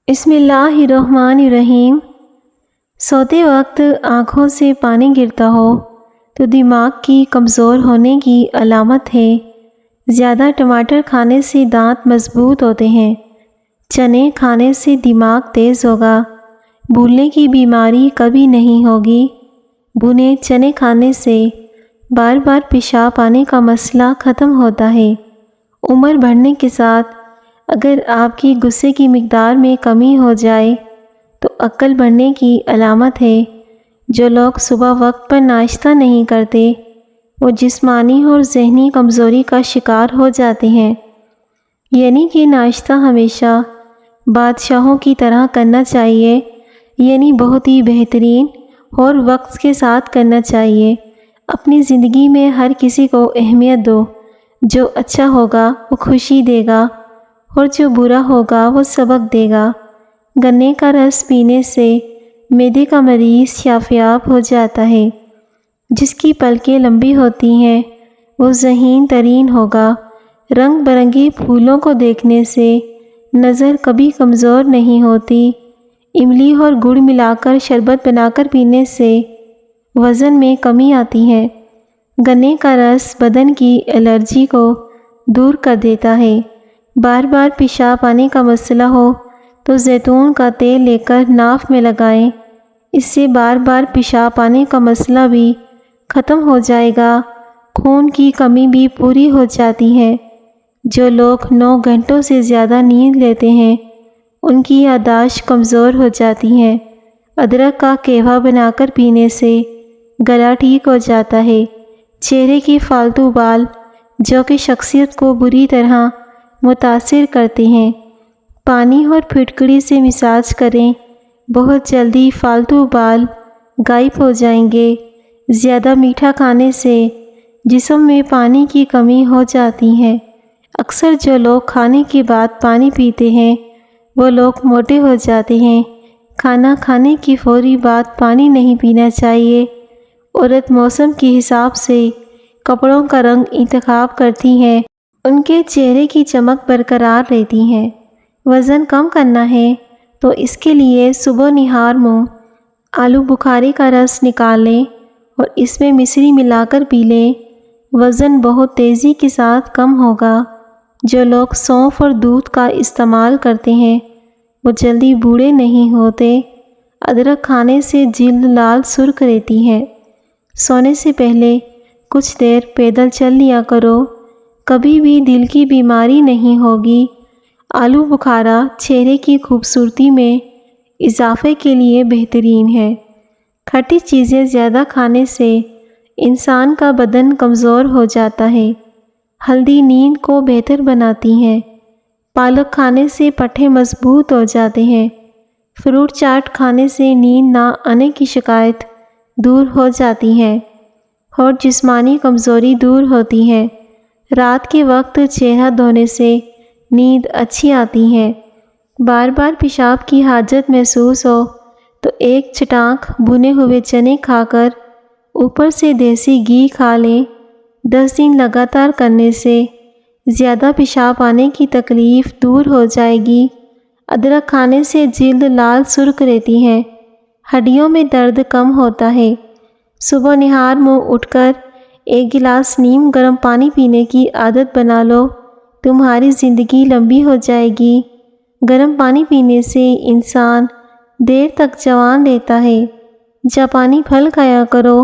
بسم اللہ الرحمن الرحیم۔ سوتے وقت آنکھوں سے پانی گرتا ہو تو دماغ کی کمزور ہونے کی علامت ہے۔ زیادہ ٹماٹر کھانے سے دانت مضبوط ہوتے ہیں۔ چنے کھانے سے دماغ تیز ہوگا۔ بھولنے کی بیماری کبھی نہیں ہوگی۔ بھنے چنے کھانے سے بار بار پیشاب آنے کا مسئلہ ختم ہوتا ہے۔ عمر بڑھنے کے ساتھ اگر آپ کی غصے کی مقدار میں کمی ہو جائے تو عقل بڑھنے کی علامت ہے۔ جو لوگ صبح وقت پر ناشتہ نہیں کرتے وہ جسمانی اور ذہنی کمزوری کا شکار ہو جاتے ہیں۔ یعنی کہ ناشتہ ہمیشہ بادشاہوں کی طرح کرنا چاہیے، یعنی بہت ہی بہترین اور وقت کے ساتھ کرنا چاہیے۔ اپنی زندگی میں ہر کسی کو اہمیت دو۔ جو اچھا ہوگا وہ خوشی دے گا اور جو برا ہوگا وہ سبق دے گا۔ گنے کا رس پینے سے معدے کا مریض شفایاب ہو جاتا ہے۔ جس کی پلکیں لمبی ہوتی ہیں وہ ذہین ترین ہوگا۔ رنگ برنگے پھولوں کو دیکھنے سے نظر کبھی کمزور نہیں ہوتی۔ املی اور گڑ ملا کر شربت بنا کر پینے سے وزن میں کمی آتی ہے۔ گنے کا رس بدن کی الرجی کو دور کر دیتا ہے۔ بار بار پیشاب آنے کا مسئلہ ہو تو زیتون کا تیل لے کر ناف میں لگائیں۔ اس سے بار بار پیشاب آنے کا مسئلہ بھی ختم ہو جائے گا۔ خون کی کمی بھی پوری ہو جاتی ہے۔ جو لوگ 9 گھنٹوں سے زیادہ نیند لیتے ہیں ان کی یادداشت کمزور ہو جاتی ہے۔ ادرک کا قہوہ بنا کر پینے سے گلا ٹھیک ہو جاتا ہے۔ چہرے کے فالتو بال جو کہ شخصیت کو بری طرح متاثر کرتے ہیں، پانی اور پھٹکڑی سے مساج کریں، بہت جلدی فالتو بال غائب ہو جائیں گے۔ زیادہ میٹھا کھانے سے جسم میں پانی کی کمی ہو جاتی ہے۔ اکثر جو لوگ کھانے کے بعد پانی پیتے ہیں وہ لوگ موٹے ہو جاتے ہیں۔ کھانا کھانے کی فوری بعد پانی نہیں پینا چاہیے۔ عورت موسم کے حساب سے کپڑوں کا رنگ انتخاب کرتی ہے، ان کے چہرے کی چمک برقرار رہتی ہے۔ وزن کم کرنا ہے تو اس کے لیے صبح نہار منہ آلو بخارے کا رس نکال لیں اور اس میں مصری ملا کر پی لیں۔ وزن بہت تیزی کے ساتھ کم ہوگا۔ جو لوگ سونف اور دودھ کا استعمال کرتے ہیں وہ جلدی بوڑھے نہیں ہوتے۔ ادرک کھانے سے جلد لال سرخ رہتی ہے۔ سونے سے پہلے کچھ دیر پیدل چل لیا کرو، کبھی بھی دل کی بیماری نہیں ہوگی۔ آلو بخارا چہرے کی خوبصورتی میں اضافے کے لیے بہترین ہے۔ کھٹی چیزیں زیادہ کھانے سے انسان کا بدن کمزور ہو جاتا ہے۔ ہلدی نیند کو بہتر بناتی ہے۔ پالک کھانے سے پٹھے مضبوط ہو جاتے ہیں۔ فروٹ چاٹ کھانے سے نیند نہ آنے کی شکایت دور ہو جاتی ہے اور جسمانی کمزوری دور ہوتی ہے۔ رات کے وقت چہرہ دھونے سے نیند اچھی آتی ہے۔ بار بار پیشاب کی حاجت محسوس ہو تو ایک چٹانک بھنے ہوئے چنے کھا کر اوپر سے دیسی گھی کھا لیں۔ 10 دن لگاتار کرنے سے زیادہ پیشاب آنے کی تکلیف دور ہو جائے گی۔ ادرک کھانے سے جلد لال سرخ رہتی ہے۔ ہڈیوں میں درد کم ہوتا ہے۔ صبح نہار منہ اٹھ کر 1 گلاس نیم گرم پانی پینے کی عادت بنا لو، تمہاری زندگی لمبی ہو جائے گی۔ گرم پانی پینے سے انسان دیر تک جوان رہتا ہے۔ جاپانی پھل کھایا کرو،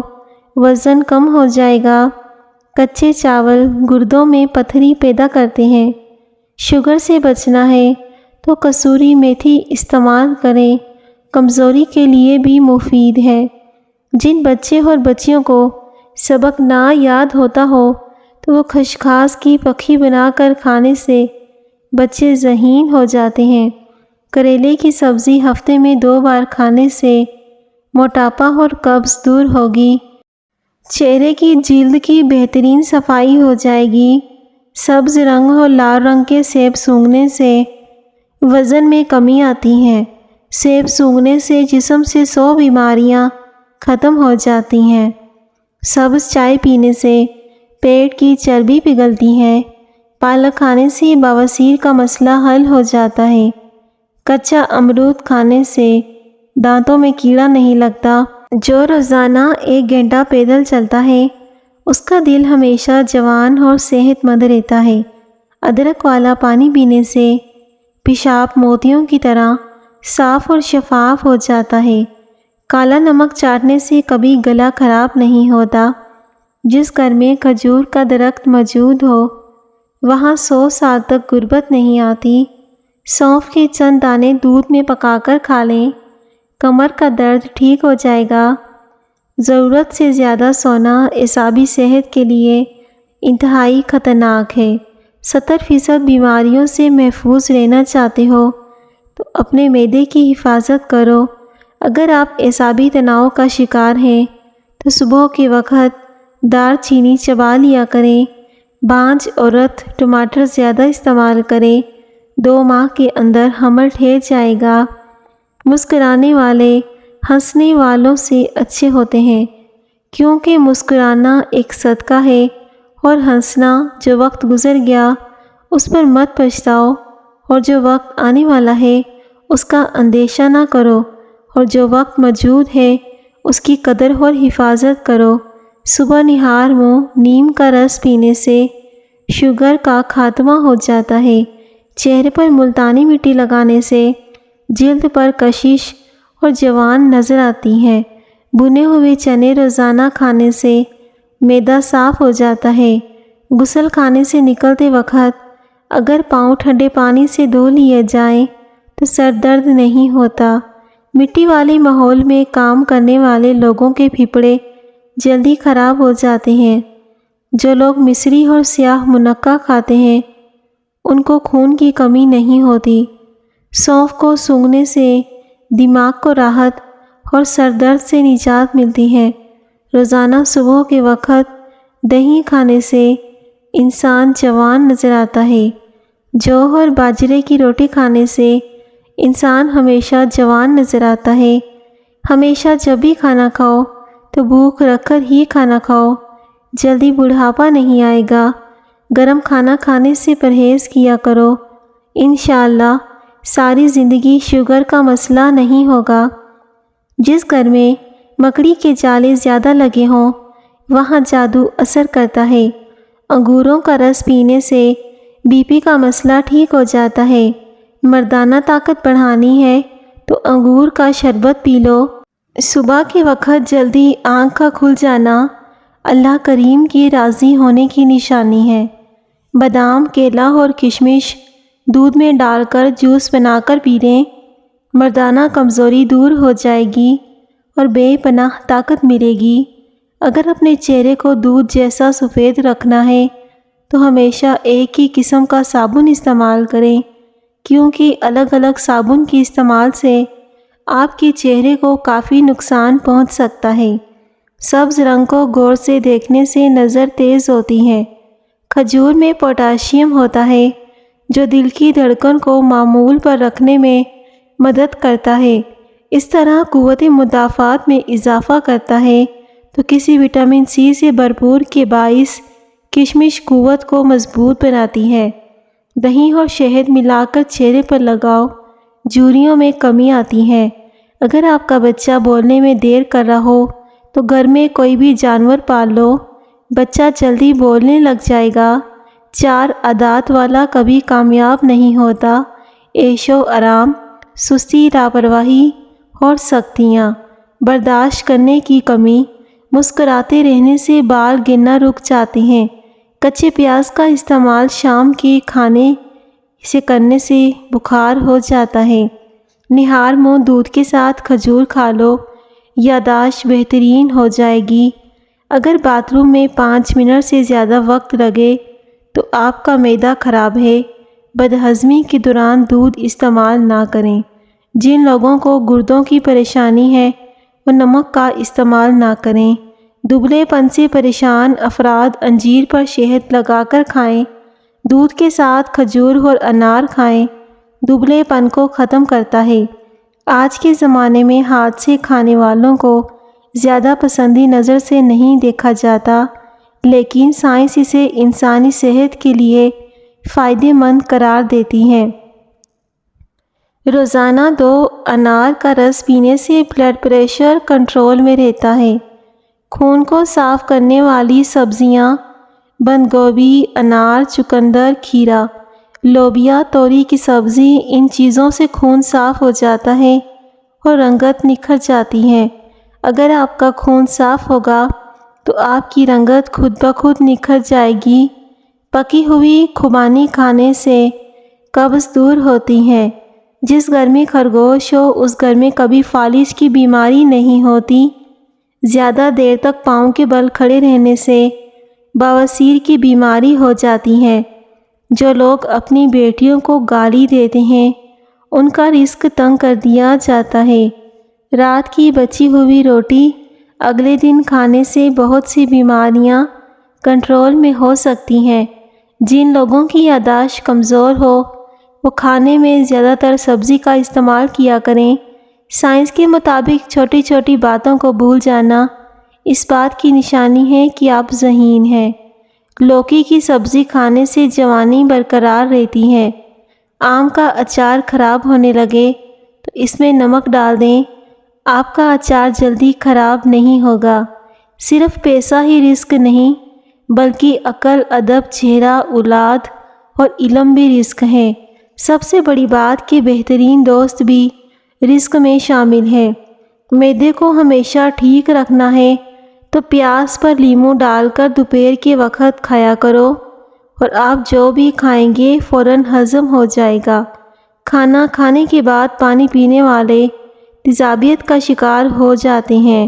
وزن کم ہو جائے گا۔ کچے چاول گردوں میں پتھری پیدا کرتے ہیں۔ شوگر سے بچنا ہے تو کسوری میتھی استعمال کریں، کمزوری کے لیے بھی مفید ہے۔ جن بچے اور بچیوں کو سبق نہ یاد ہوتا ہو تو وہ خشخاش کی پکھی بنا کر کھانے سے بچے ذہین ہو جاتے ہیں۔ کریلے کی سبزی ہفتے میں 2 بار کھانے سے موٹاپا اور قبض دور ہوگی۔ چہرے کی جلد کی بہترین صفائی ہو جائے گی۔ سبز رنگ اور لال رنگ کے سیب سونگھنے سے وزن میں کمی آتی ہے۔ سیب سونگھنے سے جسم سے 100 بیماریاں ختم ہو جاتی ہیں۔ سبز چائے پینے سے پیٹ کی چربی پگھلتی ہے۔ پالک کھانے سے بواسیر کا مسئلہ حل ہو جاتا ہے۔ کچا امرود کھانے سے دانتوں میں کیڑا نہیں لگتا۔ جو روزانہ 1 گھنٹہ پیدل چلتا ہے اس کا دل ہمیشہ جوان اور صحت مند رہتا ہے۔ ادرک والا پانی پینے سے پیشاب موتیوں کی طرح صاف اور شفاف ہو جاتا ہے۔ کالا نمک چاٹنے سے کبھی گلا خراب نہیں ہوتا۔ جس گھر میں کھجور کا درخت موجود ہو وہاں 100 سال تک غربت نہیں آتی۔ سونف کے چند دانے دودھ میں پکا کر کھا لیں، کمر کا درد ٹھیک ہو جائے گا۔ ضرورت سے زیادہ سونا اعصابی صحت کے لیے انتہائی خطرناک ہے۔ 70% بیماریوں سے محفوظ رہنا چاہتے ہو تو اپنے معدے کی حفاظت کرو۔ اگر آپ اعصابی تناؤ کا شکار ہیں تو صبح کے وقت دار چینی چبا لیا کریں۔ بانجھ عورت ٹماٹر زیادہ استعمال کریں، 2 ماہ کے اندر حمل ٹھہر جائے گا۔ مسکرانے والے ہنسنے والوں سے اچھے ہوتے ہیں، کیونکہ مسکرانا ایک صدقہ ہے، اور ہنسنا جو وقت گزر گیا اس پر مت پچھتاؤ، اور جو وقت آنے والا ہے اس کا اندیشہ نہ کرو، اور جو وقت موجود ہے اس کی قدر اور حفاظت کرو۔ صبح نہار منہ نیم کا رس پینے سے شوگر کا خاتمہ ہو جاتا ہے۔ چہرے پر ملتانی مٹی لگانے سے جلد پر کشش اور جوان نظر آتی ہے۔ بھنے ہوئے چنے روزانہ کھانے سے معدہ صاف ہو جاتا ہے۔ غسل خانے سے نکلتے وقت اگر پاؤں ٹھنڈے پانی سے دھو لیے جائیں تو سر درد نہیں ہوتا۔ مٹی والے ماحول میں کام کرنے والے لوگوں کے پھیپھڑے جلدی خراب ہو جاتے ہیں۔ جو لوگ مصری اور سیاہ منقع کھاتے ہیں ان کو خون کی کمی نہیں ہوتی۔ سونف کو سونگھنے سے دماغ کو راحت اور سر درد سے نجات ملتی ہے۔ روزانہ صبح کے وقت دہی کھانے سے انسان جوان نظر آتا ہے۔ جو اور باجرے کی روٹی کھانے سے انسان ہمیشہ جوان نظر آتا ہے۔ ہمیشہ جب بھی کھانا کھاؤ تو بھوک رکھ کر ہی کھانا کھاؤ، جلدی بڑھاپا نہیں آئے گا۔ گرم کھانا کھانے سے پرہیز کیا کرو، انشاءاللہ ساری زندگی شوگر کا مسئلہ نہیں ہوگا۔ جس گھر میں مکڑی کے جالے زیادہ لگے ہوں وہاں جادو اثر کرتا ہے۔ انگوروں کا رس پینے سے بی پی کا مسئلہ ٹھیک ہو جاتا ہے۔ مردانہ طاقت بڑھانی ہے تو انگور کا شربت پی لو۔ صبح کے وقت جلدی آنکھ کا کھل جانا اللہ کریم کے راضی ہونے کی نشانی ہے۔ بادام، کیلا اور کشمش دودھ میں ڈال کر جوس بنا کر پی لیں، مردانہ کمزوری دور ہو جائے گی اور بے پناہ طاقت ملے گی۔ اگر اپنے چہرے کو دودھ جیسا سفید رکھنا ہے تو ہمیشہ ایک ہی قسم کا صابن استعمال کریں، کیونکہ الگ الگ صابن کے استعمال سے آپ کے چہرے کو کافی نقصان پہنچ سکتا ہے۔ سبز رنگ کو غور سے دیکھنے سے نظر تیز ہوتی ہے۔ کھجور میں پوٹاشیم ہوتا ہے جو دل کی دھڑکن کو معمول پر رکھنے میں مدد کرتا ہے۔ اس طرح قوت مدافعت میں اضافہ کرتا ہے تو کسی وٹامن سی سے بھرپور کے باعث کشمش قوت کو مضبوط بناتی ہے۔ دہی اور شہد ملا کر چہرے پر لگاؤ، جھریوں میں کمی آتی ہے۔ اگر آپ کا بچہ بولنے میں دیر کر رہا ہو تو گھر میں کوئی بھی جانور پال لو، بچہ جلدی بولنے لگ جائے گا۔ 4 عادات والا کبھی کامیاب نہیں ہوتا: عیش و آرام، سستی، لاپرواہی اور سختیاں، برداشت کرنے کی کمی۔ مسکراتے رہنے سے بال گرنا رک جاتے ہیں۔ کچے پیاز کا استعمال شام کے کھانے سے کرنے سے بخار ہو جاتا ہے۔ نہار منہ دودھ کے ساتھ کھجور کھا لو، یادداشت بہترین ہو جائے گی۔ اگر باتھ روم میں 5 منٹ سے زیادہ وقت لگے تو آپ کا معدہ خراب ہے۔ بدہضمی کے دوران دودھ استعمال نہ کریں۔ جن لوگوں کو گردوں کی پریشانی ہے وہ نمک کا استعمال نہ کریں۔ دبلے پن سے پریشان افراد انجیر پر شہد لگا کر کھائیں۔ دودھ کے ساتھ کھجور اور انار کھائیں، دبلے پن کو ختم کرتا ہے۔ آج کے زمانے میں ہاتھ سے کھانے والوں کو زیادہ پسندی نظر سے نہیں دیکھا جاتا، لیکن سائنس اسے انسانی صحت کے لیے فائدہ مند قرار دیتی ہے۔ روزانہ 2 انار کا رس پینے سے بلڈ پریشر کنٹرول میں رہتا ہے۔ خون کو صاف کرنے والی سبزیاں بند گوبھی، انار، چقندر، کھیرا، لوبیا، توری کی سبزی، ان چیزوں سے خون صاف ہو جاتا ہے اور رنگت نکھر جاتی ہے۔ اگر آپ کا خون صاف ہوگا تو آپ کی رنگت خود بخود نکھر جائے گی۔ پکی ہوئی خوبانی کھانے سے قبض دور ہوتی ہے۔ جس گھر میں خرگوش ہو اس گھر میں کبھی فالج کی بیماری نہیں ہوتی۔ زیادہ دیر تک پاؤں کے بل کھڑے رہنے سے بواسیر کی بیماری ہو جاتی ہے۔ جو لوگ اپنی بیٹیوں کو گالی دیتے ہیں ان کا رزق تنگ کر دیا جاتا ہے۔ رات کی بچی ہوئی روٹی اگلے دن کھانے سے بہت سی بیماریاں کنٹرول میں ہو سکتی ہیں۔ جن لوگوں کی یادداشت کمزور ہو وہ کھانے میں زیادہ تر سبزی کا استعمال کیا کریں۔ سائنس کے مطابق چھوٹی چھوٹی باتوں کو بھول جانا اس بات کی نشانی ہے کہ آپ ذہین ہیں۔ لوکی کی سبزی کھانے سے جوانی برقرار رہتی ہے۔ آم کا اچار خراب ہونے لگے تو اس میں نمک ڈال دیں، آپ کا اچار جلدی خراب نہیں ہوگا۔ صرف پیسہ ہی رزق نہیں بلکہ عقل، ادب، چہرہ، اولاد اور علم بھی رزق ہے۔ سب سے بڑی بات کہ بہترین دوست بھی رزق میں شامل ہے۔ معدے کو ہمیشہ ٹھیک رکھنا ہے تو پیاز پر لیموں ڈال کر دوپہر کے وقت کھایا کرو اور آپ جو بھی کھائیں گے فوراً ہضم ہو جائے گا۔ کھانا کھانے کے بعد پانی پینے والے تیزابیت کا شکار ہو جاتے ہیں۔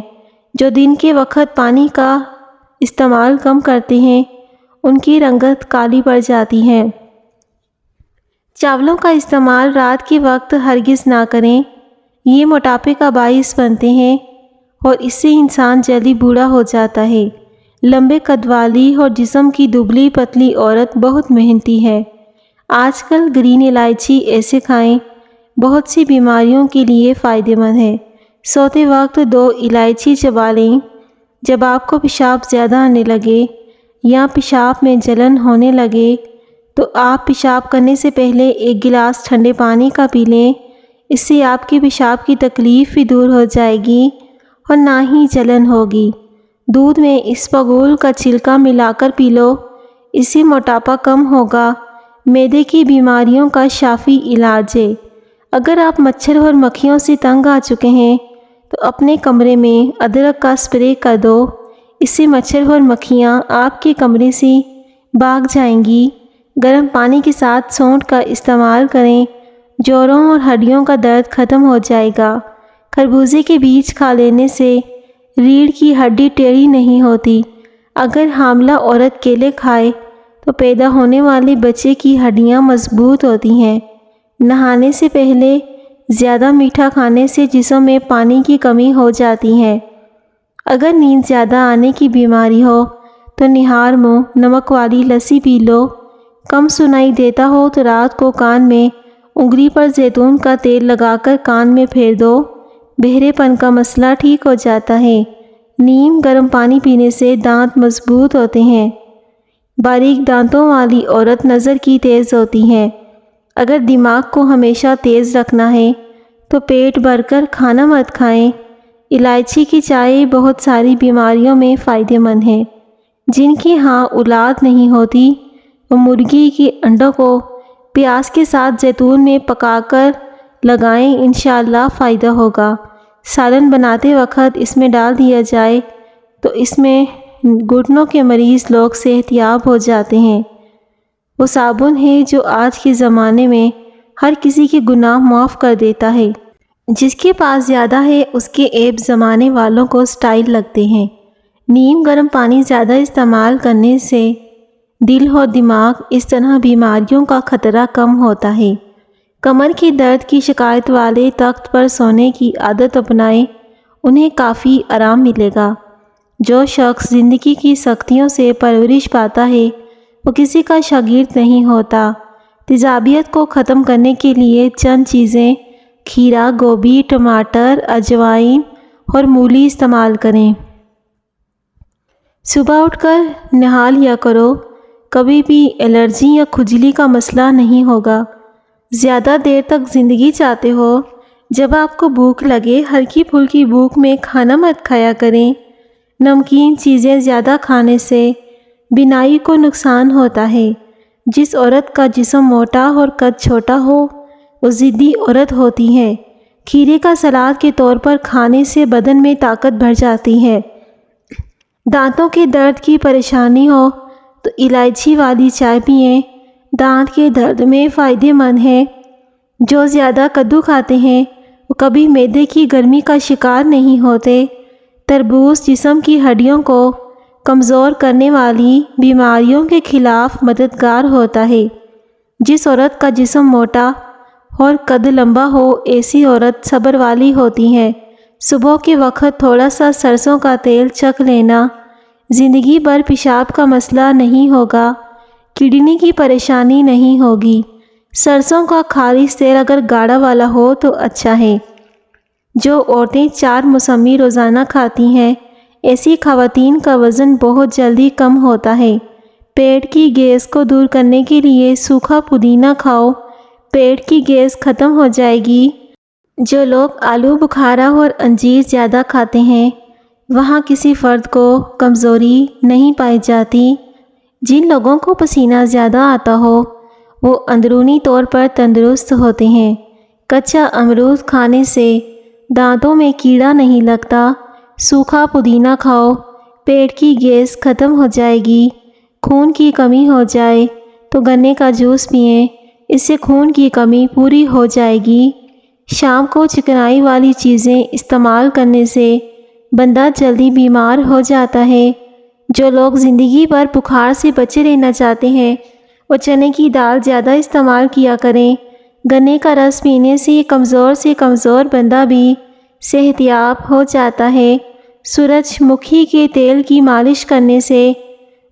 جو دن کے وقت پانی کا استعمال کم کرتے ہیں ان کی رنگت کالی پڑ جاتی ہے۔ چاولوں کا استعمال رات کے وقت ہرگز نہ کریں، یہ موٹاپے کا باعث بنتے ہیں اور اس سے انسان جلدی بوڑھا ہو جاتا ہے۔ لمبے قد والی اور جسم کی دبلی پتلی عورت بہت محنتی ہے۔ آج کل گرین الائچی ایسے کھائیں، بہت سی بیماریوں کے لیے فائدہ مند ہے۔ سوتے وقت 2 الائچی چبا لیں۔ جب آپ کو پیشاب زیادہ آنے لگے یا پیشاب میں جلن ہونے لگے تو آپ پیشاب کرنے سے پہلے 1 گلاس ٹھنڈے پانی کا پی لیں۔ اس سے آپ کی پیشاب کی تکلیف بھی دور ہو جائے گی اور نہ ہی جلن ہوگی۔ دودھ میں اسپغول کا چھلکا ملا کر پی لو، اس سے موٹاپا کم ہوگا۔ معدے کی بیماریوں کا شافی علاج ہے۔ اگر آپ مچھر اور مکھیوں سے تنگ آ چکے ہیں تو اپنے کمرے میں ادرک کا اسپرے کر دو، اس سے مچھر اور مکھیاں آپ کے کمرے سے بھاگ جائیں گی۔ گرم پانی کے ساتھ سونڈ کا استعمال کریں، جوڑوں اور ہڈیوں کا درد ختم ہو جائے گا۔ خربوزے کے بیج کھا لینے سے ریڑھ کی ہڈی ٹیڑھی نہیں ہوتی۔ اگر حاملہ عورت کیلے کھائے تو پیدا ہونے والے بچے کی ہڈیاں مضبوط ہوتی ہیں۔ نہانے سے پہلے زیادہ میٹھا کھانے سے جسم میں پانی کی کمی ہو جاتی ہے۔ اگر نیند زیادہ آنے کی بیماری ہو تو نہار منہ نمک والی لسی پی لو۔ کم سنائی دیتا ہو تو رات کو کان میں انگلی پر زیتون کا تیل لگا کر کان میں پھیر دو، بہرے پن کا مسئلہ ٹھیک ہو جاتا ہے۔ نیم گرم پانی پینے سے دانت مضبوط ہوتے ہیں۔ باریک دانتوں والی عورت نظر کی تیز ہوتی ہے۔ اگر دماغ کو ہمیشہ تیز رکھنا ہے تو پیٹ بھر کر کھانا مت کھائیں۔ الائچی کی چائے بہت ساری بیماریوں میں فائدہ مند ہے۔ جن کی ہاں اولاد نہیں ہوتی وہ مرغی کے انڈوں کو پیاز کے ساتھ زیتون میں پکا کر لگائیں، انشاءاللہ فائدہ ہوگا۔ سالن بناتے وقت اس میں ڈال دیا جائے تو اس میں گھٹنوں کے مریض لوگ صحت یاب ہو جاتے ہیں۔ وہ صابن ہے جو آج کے زمانے میں ہر کسی کے گناہ معاف کر دیتا ہے۔ جس کے پاس زیادہ ہے اس کے عیب زمانے والوں کو سٹائل لگتے ہیں۔ نیم گرم پانی زیادہ استعمال کرنے سے دل اور دماغ اس طرح بیماریوں کا خطرہ کم ہوتا ہے۔ کمر کے درد کی شکایت والے تخت پر سونے کی عادت اپنائیں، انہیں کافی آرام ملے گا۔ جو شخص زندگی کی سختیوں سے پرورش پاتا ہے وہ کسی کا شاگرد نہیں ہوتا۔ تیزابیت کو ختم کرنے کے لیے چند چیزیں کھیرا، گوبھی، ٹماٹر، اجوائن اور مولی استعمال کریں۔ صبح اٹھ کر نہا لیا کرو، کبھی بھی الرجی یا کھجلی کا مسئلہ نہیں ہوگا۔ زیادہ دیر تک زندگی چاہتے ہو؟ جب آپ کو بھوک لگے ہلکی پھلکی بھوک میں کھانا مت کھایا کریں۔ نمکین چیزیں زیادہ کھانے سے بینائی کو نقصان ہوتا ہے۔ جس عورت کا جسم موٹا اور قد چھوٹا ہو وہ ضدی عورت ہوتی ہے۔ کھیرے کا سلاد کے طور پر کھانے سے بدن میں طاقت بڑھ جاتی ہے۔ دانتوں کے درد کی پریشانی ہو تو الائچی والی چائے پئیں، دانت کے درد میں فائدہ مند ہے۔ جو زیادہ کدو کھاتے ہیں وہ کبھی معدے کی گرمی کا شکار نہیں ہوتے۔ تربوز جسم کی ہڈیوں کو کمزور کرنے والی بیماریوں کے خلاف مددگار ہوتا ہے۔ جس عورت کا جسم موٹا اور قد لمبا ہو ایسی عورت صبر والی ہوتی ہے۔ صبح کے وقت تھوڑا سا سرسوں کا تیل چکھ لینا زندگی بھر پیشاب کا مسئلہ نہیں ہوگا، کڈنی کی پریشانی نہیں ہوگی۔ سرسوں کا خالص تیل اگر گاڑھا والا ہو تو اچھا ہے۔ جو عورتیں 4 موسمی روزانہ کھاتی ہیں ایسی خواتین کا وزن بہت جلدی کم ہوتا ہے۔ پیٹ کی گیس کو دور کرنے کے لیے سوکھا پودینہ کھاؤ، پیٹ کی گیس ختم ہو جائے گی۔ جو لوگ آلو بخارا اور انجیر زیادہ کھاتے ہیں وہاں کسی فرد کو کمزوری نہیں پائی جاتی۔ جن لوگوں کو پسینہ زیادہ آتا ہو وہ اندرونی طور پر تندرست ہوتے ہیں۔ کچا امرود کھانے سے دانتوں میں کیڑا نہیں لگتا۔ سوکھا پودینہ کھاؤ، پیٹ کی گیس ختم ہو جائے گی۔ خون کی کمی ہو جائے تو گنے کا جوس پئیں، اس سے خون کی کمی پوری ہو جائے گی۔ شام کو چکنائی والی چیزیں استعمال کرنے سے بندہ جلدی بیمار ہو جاتا ہے۔ جو لوگ زندگی بھر بخار سے بچے رہنا چاہتے ہیں وہ چنے کی دال زیادہ استعمال کیا کریں۔ گنے کا رس پینے سے کمزور بندہ بھی صحت یاب ہو جاتا ہے۔ سورج مکھی کے تیل کی مالش کرنے سے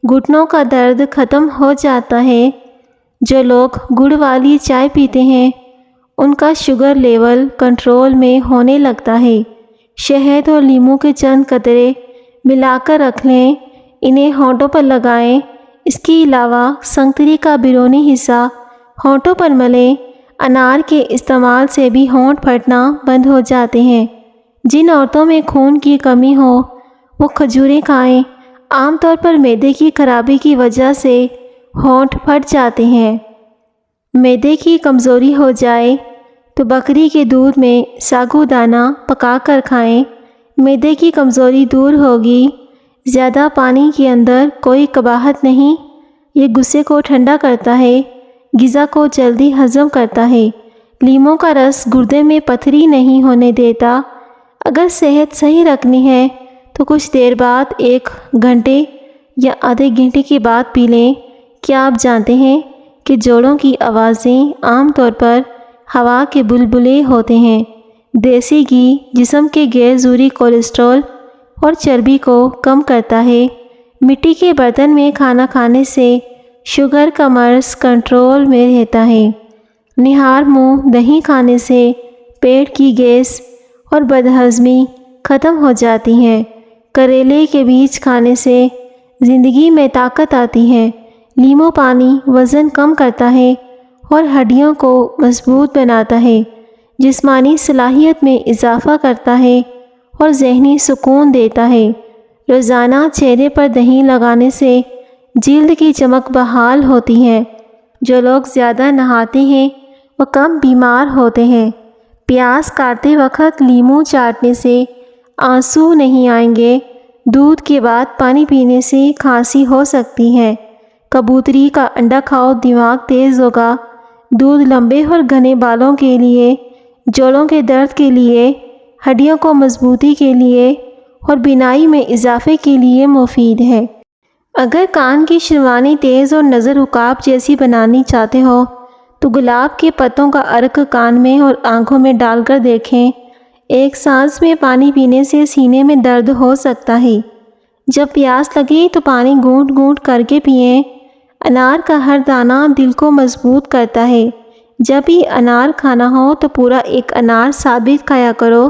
گھٹنوں کا درد ختم ہو جاتا ہے۔ جو لوگ گڑ والی چائے پیتے ہیں ان کا شوگر لیول کنٹرول میں ہونے لگتا ہے۔ شہد اور لیموں کے چند قطرے ملا کر رکھ لیں، انہیں ہونٹوں پر لگائیں۔ اس کے علاوہ سنگتری کا بیرونی حصہ ہونٹوں پر ملیں۔ انار کے استعمال سے بھی ہونٹ پھٹنا بند ہو جاتے ہیں۔ جن عورتوں میں خون کی کمی ہو وہ کھجوریں کھائیں۔ عام طور پر معدے کی خرابی کی وجہ سے ہونٹ پھٹ جاتے ہیں۔ معدے کی کمزوری ہو جائے تو بکری کے دودھ میں ساگو دانہ پکا کر کھائیں، معدے کی کمزوری دور ہوگی۔ زیادہ پانی کے اندر کوئی قباحت نہیں، یہ غصے کو ٹھنڈا کرتا ہے، غذا کو جلدی ہضم کرتا ہے۔ لیموں کا رس گردے میں پتھری نہیں ہونے دیتا۔ اگر صحت صحیح رکھنی ہے تو کچھ دیر بعد 1 گھنٹے یا آدھے گھنٹے کے بعد پی لیں۔ کیا آپ جانتے ہیں کہ جوڑوں کی آوازیں عام طور پر ہوا کے بلبلے ہوتے ہیں؟ دیسی گھی جسم کے غیر ضروری کولیسٹرول اور چربی کو کم کرتا ہے۔ مٹی کے برتن میں کھانا کھانے سے شوگر کا مرض کنٹرول میں رہتا ہے۔ نہار منہ دہی کھانے سے پیٹ کی گیس اور بدہضمی ختم ہو جاتی ہے۔ کریلے کے بیج کھانے سے زندگی میں طاقت آتی ہے۔ لیموں پانی وزن کم کرتا ہے اور ہڈیوں کو مضبوط بناتا ہے، جسمانی صلاحیت میں اضافہ کرتا ہے اور ذہنی سکون دیتا ہے۔ روزانہ چہرے پر دہی لگانے سے جلد کی چمک بحال ہوتی ہے۔ جو لوگ زیادہ نہاتے ہیں وہ کم بیمار ہوتے ہیں۔ پیاز کاٹتے وقت لیموں چاٹنے سے آنسو نہیں آئیں گے۔ دودھ کے بعد پانی پینے سے کھانسی ہو سکتی ہے۔ کبوتری کا انڈا کھاؤ، دماغ تیز ہوگا۔ دودھ لمبے اور گھنے بالوں کے لیے، جوڑوں کے درد کے لیے، ہڈیوں کو مضبوطی کے لیے اور بینائی میں اضافے کے لیے مفید ہے۔ اگر کان کی شروانی تیز اور نظر عقاب جیسی بنانی چاہتے ہو تو گلاب کے پتوں کا عرق کان میں اور آنکھوں میں ڈال کر دیکھیں۔ ایک سانس میں پانی پینے سے سینے میں درد ہو سکتا ہے۔ جب پیاس لگے تو پانی گھونٹ گھونٹ کر کے پئیں۔ انار کا ہر دانہ دل کو مضبوط کرتا ہے۔ جب بھی انار کھانا ہو تو پورا 1 انار ثابت کھایا کرو،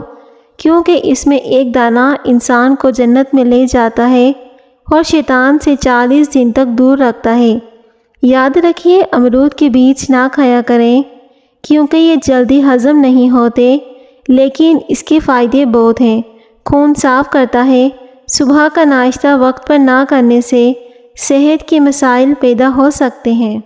کیونکہ اس میں 1 دانہ انسان کو جنت میں لے جاتا ہے اور شیطان سے 40 دن تک دور رکھتا ہے۔ یاد رکھیے امرود کے بیج نہ کھایا کریں، کیونکہ یہ جلدی ہضم نہیں ہوتے، لیکن اس کے فائدے بہت ہیں۔ خون صاف کرتا ہے۔ صبح کا ناشتہ وقت پر نہ کرنے سے صحت کے مسائل پیدا ہو سکتے ہیں۔